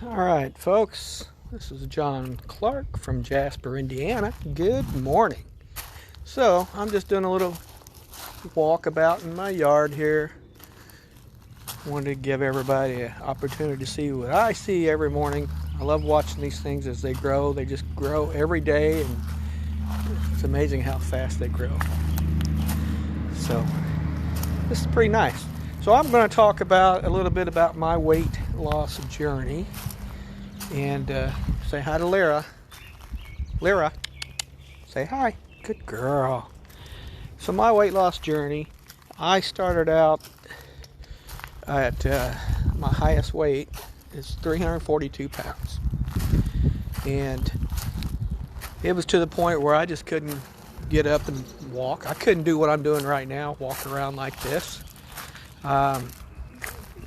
Alright, folks, this is John Clark from Jasper, Indiana. Good morning. So, I'm just doing a little walkabout in my yard here. Wanted to give everybody an opportunity to see what I see every morning. I love watching these things as they grow. They just grow every day, and it's amazing how fast they grow. So, this is pretty nice. So, I'm going to talk about a little bit about my weight loss journey. And say hi to Lyra. Lyra, say hi. Good girl. So my weight loss journey, I started out at my highest weight is 342 pounds. And it was to the point where I just couldn't get up and walk. I couldn't do what I'm doing right now, walk around like this.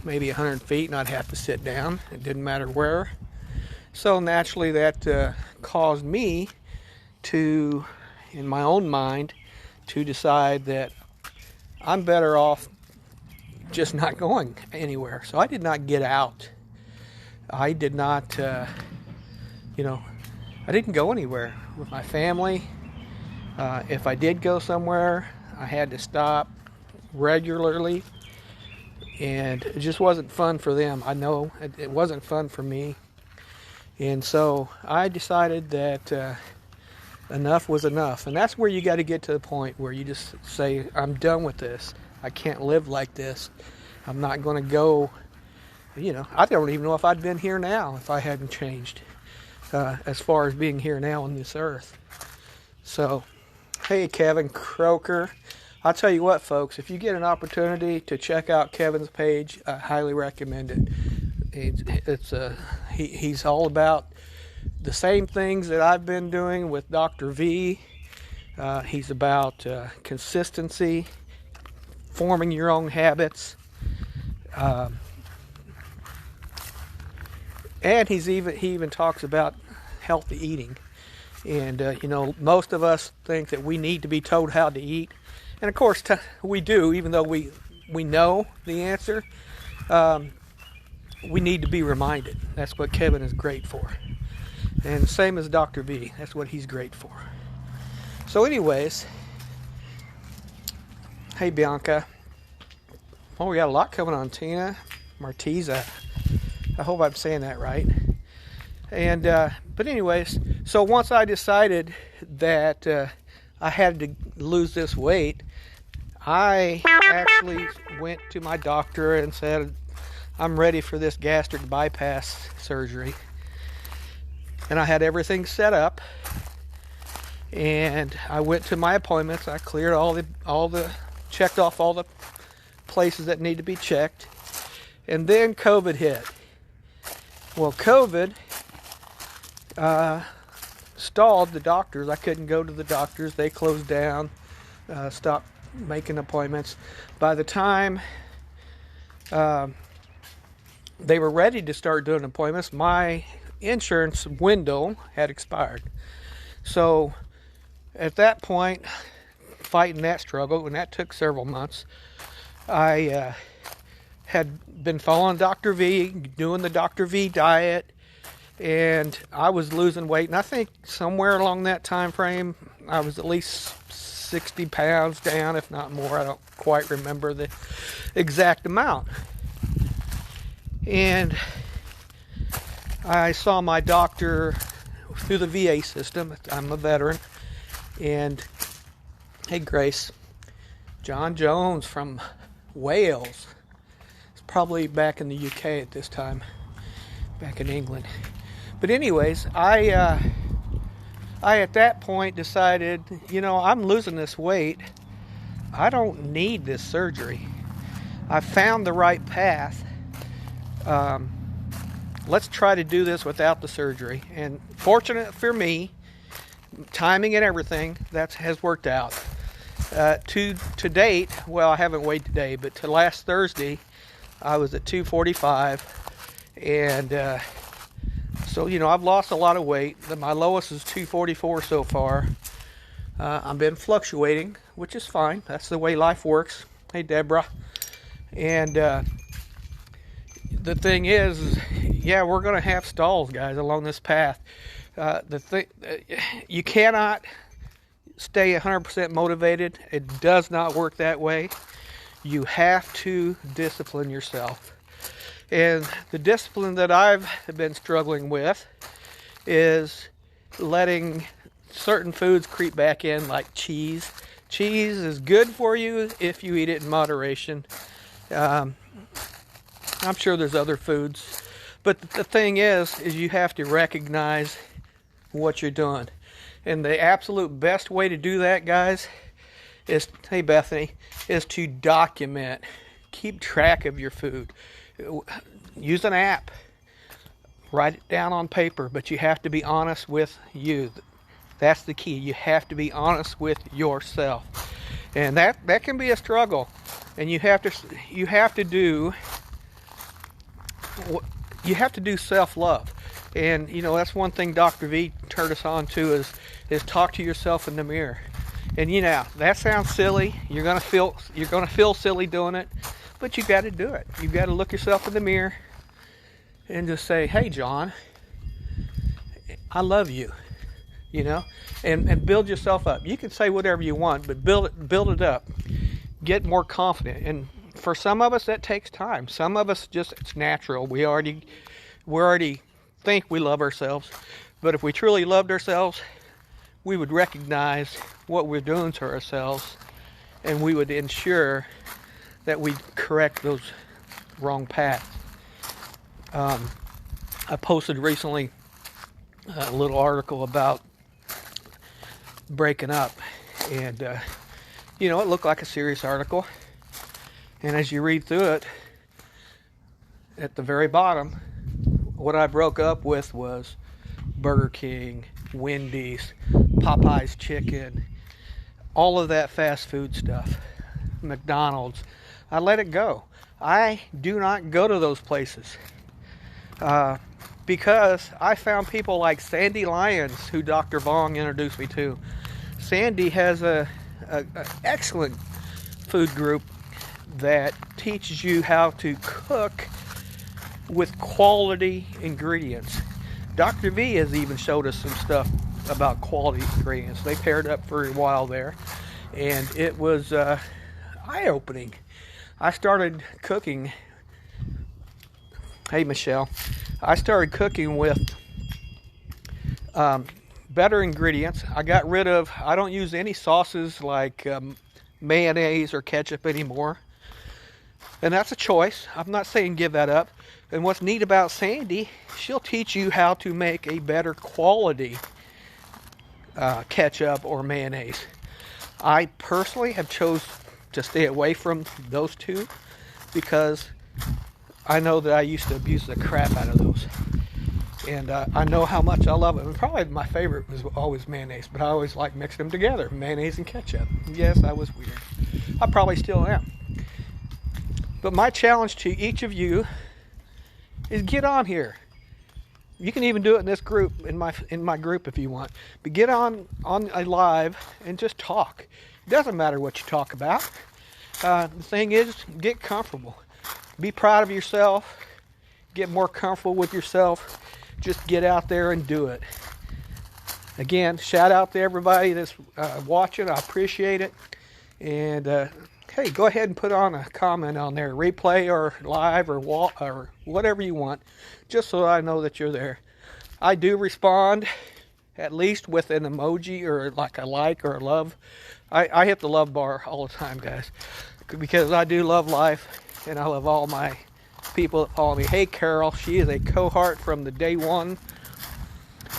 Maybe 100 feet and I'd have to sit down. It didn't matter where. So naturally that caused me to, in my own mind, to decide that I'm better off just not going anywhere. So I did not get out. I did not, I didn't go anywhere with my family. If I did go somewhere, I had to stop regularly. And it just wasn't fun for them. I know it wasn't fun for me. And so I decided that enough was enough. And that's where you got to get to the point where you just say, I'm done with this. I can't live like this. I'm not going to go, I don't even know if I'd been here now if I hadn't changed as far as being here now on this earth. So, hey, Kevin Kroeger. I'll tell you what, folks, if you get an opportunity to check out Kevin's page, I highly recommend it. He's all about the same things that I've been doing with Dr. V. He's about consistency, forming your own habits, and he even talks about healthy eating. And most of us think that we need to be told how to eat, and of course we do, even though we know the answer. We need to be reminded. That's what Kevin is great for. And same as Dr. V. That's what he's great for. So anyways, hey Bianca. Oh, we got a lot coming on. Tina, Martiza. I hope I'm saying that right. And but anyways, so once I decided that I had to lose this weight, I actually went to my doctor and said, I'm ready for this gastric bypass surgery. And I had everything set up. And I went to my appointments. I cleared checked off all the places that need to be checked. And then COVID hit. Well, COVID stalled the doctors. I couldn't go to the doctors. They closed down, stopped making appointments. By the time they were ready to start doing appointments, my insurance window had expired. So at that point, fighting that struggle, and that took several months, I had been following Dr. V, doing the Dr. V diet, and I was losing weight. And I think somewhere along that time frame, I was at least 60 pounds down, if not more. I don't quite remember the exact amount. And I saw my doctor through the VA system. I'm a veteran. And hey, Grace, Jon Jones from Wales. It's probably back in the UK at this time, back in England. But anyways, I at that point decided, I'm losing this weight. I don't need this surgery. I found the right path. Let's try to do this without the surgery. And fortunate for me, timing and everything, that has worked out. To date, well, I haven't weighed today, but to last Thursday, I was at 245. And so, I've lost a lot of weight. My lowest is 244 so far. I've been fluctuating, which is fine. That's the way life works. Hey, Deborah. And the thing is, yeah, we're going to have stalls, guys, along this path. You cannot stay 100% motivated. It does not work that way. You have to discipline yourself. And the discipline that I've been struggling with is letting certain foods creep back in, like cheese. Cheese is good for you if you eat it in moderation. I'm sure there's other foods. But the thing is you have to recognize what you're doing. And the absolute best way to do that, guys, is, hey Bethany, is to document. Keep track of your food. Use an app. Write it down on paper, but you have to be honest with you. That's the key. You have to be honest with yourself. And that can be a struggle. And you have to do self-love. And that's one thing Dr. V turned us on to is talk to yourself in the mirror. And that sounds silly. You're gonna feel silly doing it, but you got to do it. You got to look yourself in the mirror and just say, "Hey, John, I love you." And build yourself up. You can say whatever you want, but build it up. Get more confident. And for some of us, that takes time. Some of us it's natural. We already think we love ourselves, but if we truly loved ourselves, we would recognize what we're doing to ourselves, and we would ensure that we correct those wrong paths. I posted recently a little article about breaking up, and it looked like a serious article, and as you read through it, at the very bottom, what I broke up with was Burger King, Wendy's, Popeye's chicken, all of that fast food stuff, McDonald's. I let it go. I do not go to those places because I found people like Sandy Lyons, who Dr. Vong introduced me to. Sandy has a excellent food group that teaches you how to cook with quality ingredients. Dr. V has even showed us some stuff about quality ingredients. They paired up for a while there, and it was eye-opening. I started cooking. Hey, Michelle. I started cooking with better ingredients. I don't use any sauces like mayonnaise or ketchup anymore. And that's a choice. I'm not saying give that up. And what's neat about Sandy, she'll teach you how to make a better quality ketchup or mayonnaise. I personally have chose to stay away from those two because I know that I used to abuse the crap out of those. And I know how much I love it. And probably my favorite was always mayonnaise, but I always like mixing them together, mayonnaise and ketchup. Yes, I was weird. I probably still am. But my challenge to each of you is get on here. You can even do it in this group, in my group if you want. But get on a live and just talk. It doesn't matter what you talk about. The thing is, get comfortable. Be proud of yourself. Get more comfortable with yourself. Just get out there and do it. Again, shout out to everybody that's watching. I appreciate it. And hey, go ahead and put on a comment on there, replay or live or whatever you want, just so I know that you're there. I do respond, at least with an emoji or like a like or a love. I hit the love bar all the time, guys, because I do love life, and I love all my people that follow me. Hey, Carol, she is a cohort from the day one.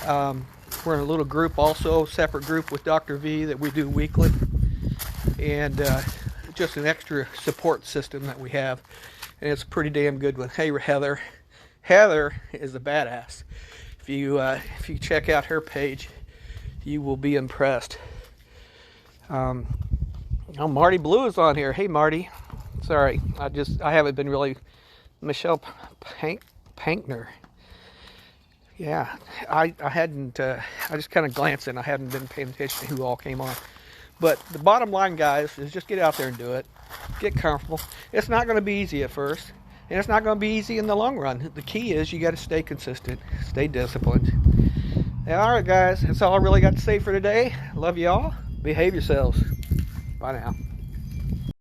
We're in a little group also, separate group with Dr. V that we do weekly, and just an extra support system that we have, and it's a pretty damn good one. Hey, Heather is a badass. If you check out her page, you will be impressed. Marty Blue is on here. Hey, Marty. Sorry, I haven't been really. Michelle Pankner. Yeah, I hadn't. I just kind of glanced in. I hadn't been paying attention to who all came on. But the bottom line, guys, is just get out there and do it. Get comfortable. It's not going to be easy at first. And it's not going to be easy in the long run. The key is you got to stay consistent, stay disciplined. Alright guys, that's all I really got to say for today. Love you all. Behave yourselves. Bye now.